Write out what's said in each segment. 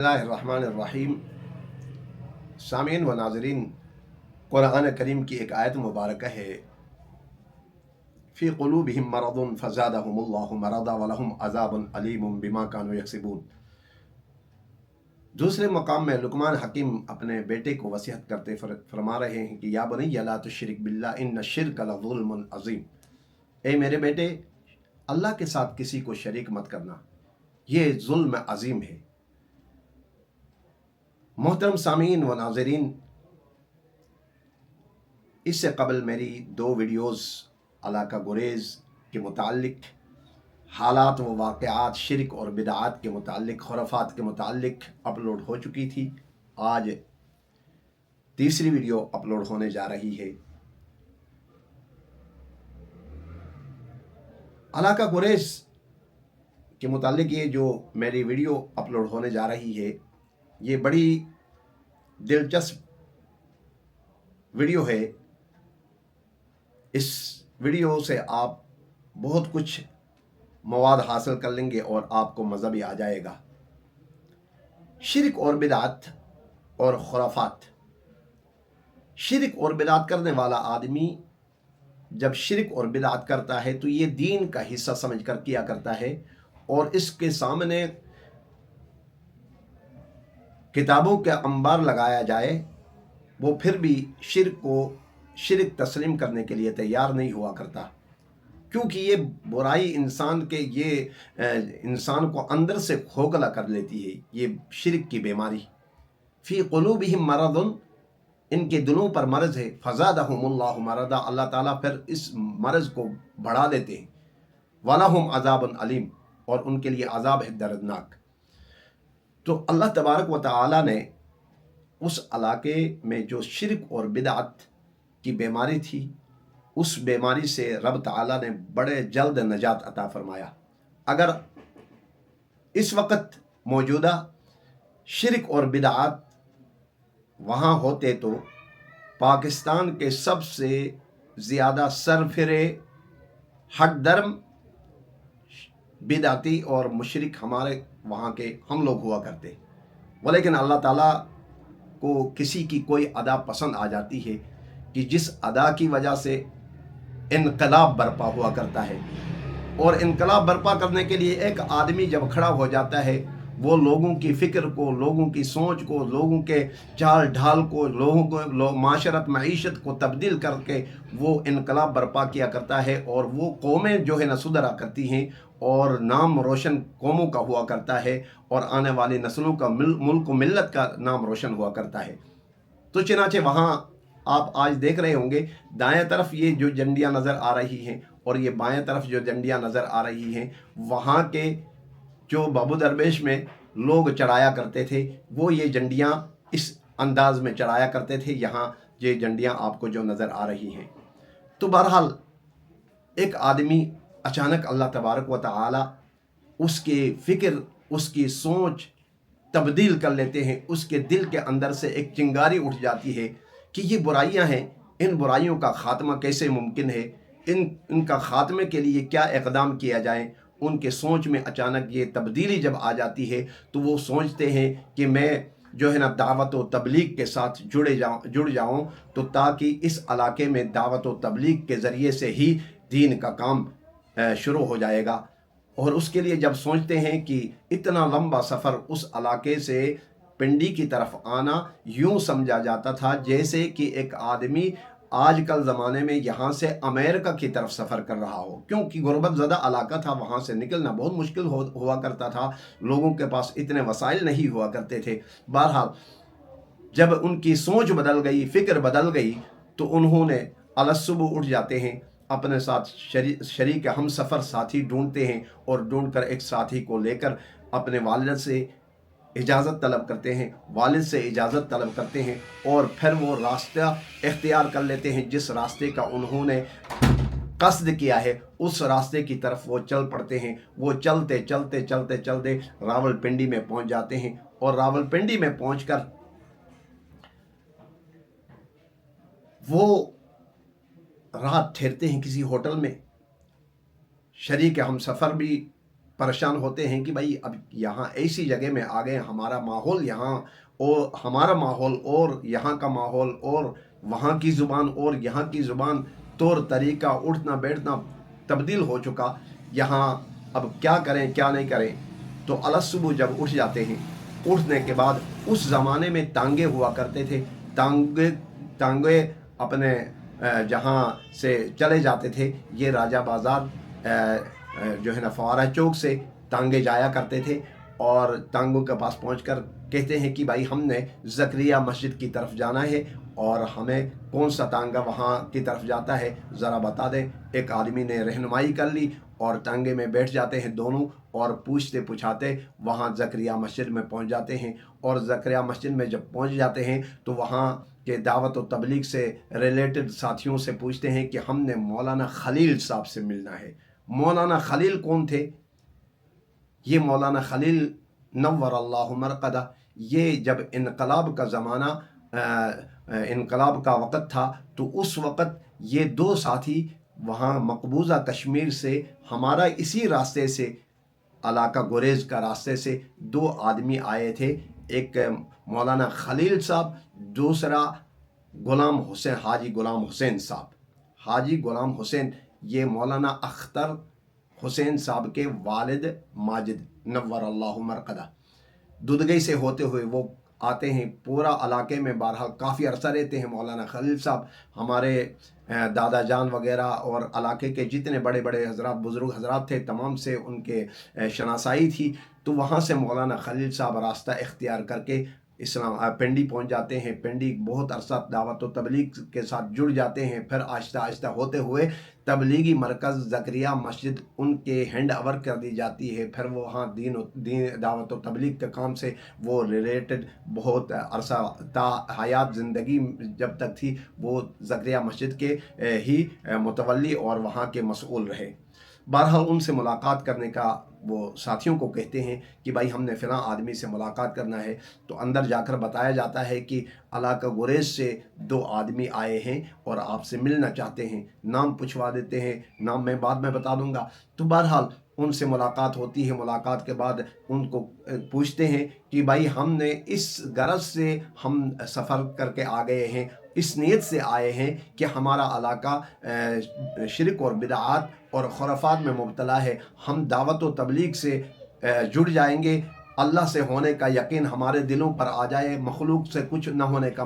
बिस्मिल्लाहिर्रहमानिर्रहीम। सामीन व नाज़रीन, कुरान करीम की एक आयत मुबारक है, फ़ी क़ुलूबिहिम मरदुन फ़ज़ादहुमुल्लाहु मरदा व लहुम अज़ाबुन अलीमुम बिमा कानू यक्सिबून। दूसरे मकाम में लुक़मान हकीम अपने बेटे को वसीयत करते फरमा रहे हैं कि या बुनय्या ला तुश्रिक बिल्लाह इन्न शिर्क लज़ुल्मुन अज़ीम। ए मेरे बेटे, अल्लाह के साथ किसी को शरीक मत करना, ये जुल्म अजीम है। मोहतरम सामीन व नाज़रीन, इससे कबल मेरी 2 वीडियोज़ इलाका गुरेज़ के मुताल्लिक, हालात व वाक़यात शिरक और बिदआत के मुताल्लिक, खुराफात के मुताल्लिक अपलोड हो चुकी थी। आज तीसरी वीडियो अपलोड होने जा रही है। इलाका गुरेज़ के मुताल्लिक ये जो मेरी वीडियो अपलोड होने जा रही है, ये बड़ी दिलचस्प वीडियो है। इस वीडियो से आप बहुत कुछ मवाद हासिल कर लेंगे और आपको मज़ा भी आ जाएगा। शिरक और बिदअत और खुराफात। शिरक और बिदअत करने वाला आदमी जब शिरक और बिदअत करता है तो ये दीन का हिस्सा समझकर किया करता है, और इसके सामने किताबों के अंबार लगाया जाए, वो फिर भी शिरक को शिरक तस्लीम करने के लिए तैयार नहीं हुआ करता, क्योंकि ये बुराई इंसान को अंदर से खोखला कर लेती है। ये शिरक की बीमारी, फ़ी क़ुलूबिहिम मरदुन, इनके दिलों पर मर्ज़ है, फ़ज़ादहुमुल्लाहु मरदा, अल्लाह ताला फिर इस मर्ज़ को बढ़ा देते हैं। वलहुम अज़ाबुन अलीम, और उनके लिए अज़ाब है दर्दनाक। तो अल्लाह तबारक व तआला ने उस इलाके में जो शिरक और बिदअत की बीमारी थी, उस बीमारी से रब ताला ने बड़े जल्द नजात अता फरमाया। अगर इस वक्त मौजूदा शिरक और बिदअत वहाँ होते तो पाकिस्तान के सबसे ज़्यादा सरफिरे हट धर्म बिदअती और मुशरिक हमारे वहाँ के हम लोग हुआ करते। वो लेकिन अल्लाह ताला को किसी की कोई अदा पसंद आ जाती है कि जिस अदा की वजह से इनकलाब बर्पा हुआ करता है, और इनकलाब बर्पा करने के लिए एक आदमी जब खड़ा हो जाता है, वो लोगों की फ़िक्र को, लोगों की सोच को, लोगों के चाल ढाल को, माशरत मईशत को तब्दील करके वो इनकलाब बर्पा किया करता है, और वो कौमें जो है न सुधरा करती हैं, और नाम रोशन कौमों का हुआ करता है, और आने वाली नस्लों का, मुल्क मिल्लत का नाम रोशन हुआ करता है। तो चनाचे वहाँ आप आज देख रहे होंगे, दाएं तरफ ये जो झंडियाँ नज़र आ रही हैं और ये बाएं तरफ जो झंडियाँ नज़र आ रही हैं, वहाँ के जो बाबू दरवेश में लोग चढ़ाया करते थे, वो ये झंडियाँ इस अंदाज में चढ़ाया करते थे। यहाँ ये झंडियाँ आपको जो नज़र आ रही हैं। तो बहरहाल एक आदमी अचानक अल्लाह तबारक व तआला उसकी फ़िक्र, उसकी सोच तब्दील कर लेते हैं। उसके दिल के अंदर से एक चिंगारी उठ जाती है कि ये बुराइयां हैं, इन बुराइयों का ख़ात्मा कैसे मुमकिन है, इनका ख़ात्मे के लिए क्या इक़दाम किया जाए। उनके सोच में अचानक ये तब्दीली जब आ जाती है तो वो सोचते हैं कि मैं जो है ना दावत व तबलीग के साथ जुड़ जाऊं, तो ताकि इस इलाके में दावत व तबलीग के ज़रिए से ही दीन का काम शुरू हो जाएगा। और उसके लिए जब सोचते हैं कि इतना लंबा सफ़र उस इलाके से पिंडी की तरफ आना, यूं समझा जाता था जैसे कि एक आदमी आजकल ज़माने में यहाँ से अमेरिका की तरफ सफ़र कर रहा हो, क्योंकि गुरबत ज़दा इलाका था, वहाँ से निकलना बहुत मुश्किल हुआ करता था। लोगों के पास इतने वसाइल नहीं हुआ करते थे। बहरहाल जब उनकी सोच बदल गई, फ़िक्र बदल गई, तो उन्होंने अलसुबह उठ जाते हैं, अपने साथ शरीक हम सफ़र साथी ढूंढते हैं, और ढूंढकर एक साथी को लेकर अपने वालिद से इजाज़त तलब करते हैं, वालिद से इजाज़त तलब करते हैं, और फिर वो रास्ता इख्तियार कर लेते हैं जिस रास्ते का उन्होंने कस्द किया है, उस रास्ते की तरफ वो चल पड़ते हैं। वो चलते चलते चलते चलते रावलपिंडी में पहुंच जाते हैं, और रावलपिंडी में पहुंचकर वो रात ठहरते हैं किसी होटल में। शरीक हम सफ़र भी परेशान होते हैं कि भाई अब यहाँ ऐसी जगह में आ गए, हमारा माहौल यहाँ और हमारा माहौल और यहाँ का माहौल और वहाँ की ज़ुबान और यहाँ की ज़ुबान, तौर तरीका, उठना बैठना तब्दील हो चुका, यहाँ अब क्या करें क्या नहीं करें। तो अलसुबह जब उठ जाते हैं, उठने के बाद उस ज़माने में तांगे हुआ करते थे, तांगे अपने जहाँ से चले जाते थे, ये राजा बाज़ार जो है ना फवारा चौक से तांगे जाया करते थे और तांगों के पास पहुंचकर कहते हैं कि भाई हमने ज़करिया मस्जिद की तरफ जाना है और हमें कौन सा तांगा वहाँ की तरफ जाता है ज़रा बता दें। एक आदमी ने रहनुमाई कर ली और तांगे में बैठ जाते हैं दोनों और पूछते पूछाते वहाँ ज़करिया मस्जिद में पहुँच जाते हैं। और ज़करिया मस्जिद में जब पहुँच जाते हैं तो वहाँ के दावत व तबलीग से रिलेटेड साथियों से पूछते हैं कि हमने मौलाना खलील साहब से मिलना है। मौलाना खलील कौन थे? ये मौलाना खलील नव्वर अल्लाहु मरक़दा, ये जब इनकलाब का ज़माना, इनकलाब का वक़्त था, तो उस वक़्त ये दो साथी वहाँ मकबूजा कश्मीर से, हमारा इसी रास्ते से, इलाका गुरेज का रास्ते से दो आदमी आए थे। एक मौलाना खलील साहब, दूसरा गुलाम हुसैन, हाजी गुलाम हुसैन साहब। हाजी गुलाम हुसैन ये मौलाना अख्तर हुसैन साहब के वालिद माजिद नव्वर अल्लाहु मरक़दा दुदगई से होते हुए वो आते हैं। पूरा इलाके में बहरहाल काफ़ी अरसा रहते हैं मौलाना खलील साहब। हमारे दादा जान वगैरह और इलाके के जितने बड़े बड़े हजरात, बुज़ुर्ग हजरात थे, तमाम से उनके शनासाई थी। तो वहाँ से मौलाना खलील साहब रास्ता इख्तियार करके इस्लाम पिंडी पहुँच जाते हैं। पिंडी बहुत अरसा दावत व तबलीग के साथ जुड़ जाते हैं। फिर आहिस्ता आहिस्ता होते हुए तबलीगी मरकज़ ज़करिया मस्जिद उनके हैंड ओवर कर दी जाती है। फिर वो वहाँ दीन दावत व तबलीग के काम से वो रिलेटेड बहुत अरसा हयात ज़िंदगी जब तक थी वो ज़करिया मस्जिद के ही मुतवल्ली और वहाँ के मसऊल रहे। बहरहाल उनसे मुलाकात करने का वो साथियों को कहते हैं कि भाई हमने फ़लाँ आदमी से मुलाकात करना है। तो अंदर जाकर बताया जाता है कि इलाका गुरेज से दो आदमी आए हैं और आपसे मिलना चाहते हैं। नाम पूछवा देते हैं, नाम मैं बाद में बता दूंगा। तो बहरहाल उनसे मुलाकात होती है। मुलाकात के बाद उनको पूछते हैं कि भाई हमने इस गरज से हम सफ़र करके आ गए हैं, इस नीयत से आए हैं कि हमारा इलाका शिरक और बिदआत और खुराफात में मुब्तला है, हम दावत व तबलीग से जुड़ जाएंगे, अल्लाह से होने का यकीन हमारे दिलों पर आ जाए, मखलूक से कुछ न होने का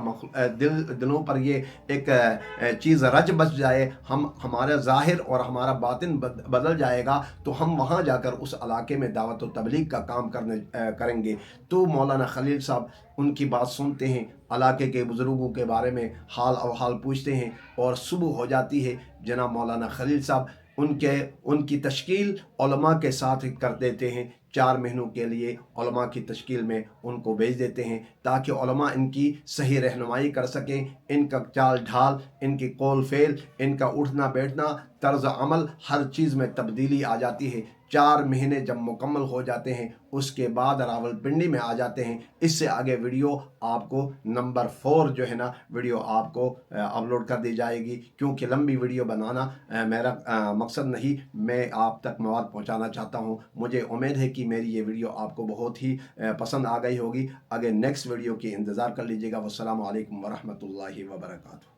दिलों पर ये एक चीज़ रच बच जाए, हमारा ज़ाहिर और हमारा बातिन बदल जाएगा, तो हम वहाँ जाकर उस इलाके में दावत व तबलीग का काम करेंगे। तो मौलाना खलील साहब उनकी बात सुनते हैं, इलाके के बुज़ुर्गों के बारे में हाल अवहाल पूछते हैं और सुबह हो जाती है। जनाब मौलाना खलील साहब उनकी तश्कील उलमा के साथ कर देते हैं। 4 महीनों के लिए उलमा की तश्कील में उनको भेज देते हैं ताकि उलमा इनकी सही रहनुमाई कर सकें, इनका चाल ढाल, इनकी कौल फेल, इनका उठना बैठना, तर्ज अमल, हर चीज़ में तब्दीली आ जाती है। 4 महीने जब मुकम्मल हो जाते हैं उसके बाद रावलपिंडी में आ जाते हैं। इससे आगे वीडियो आपको नंबर 4 जो है ना वीडियो आपको अपलोड कर दी जाएगी, क्योंकि लंबी वीडियो बनाना मेरा मकसद नहीं, मैं आप तक मवाद पहुंचाना चाहता हूं। मुझे उम्मीद है कि मेरी ये वीडियो आपको बहुत ही पसंद आ गई होगी। आगे नेक्स्ट वीडियो की इंतज़ार कर लीजिएगा। वस्सलामु अलैकुम वरहमतुल्लाहि वबरकातुहू।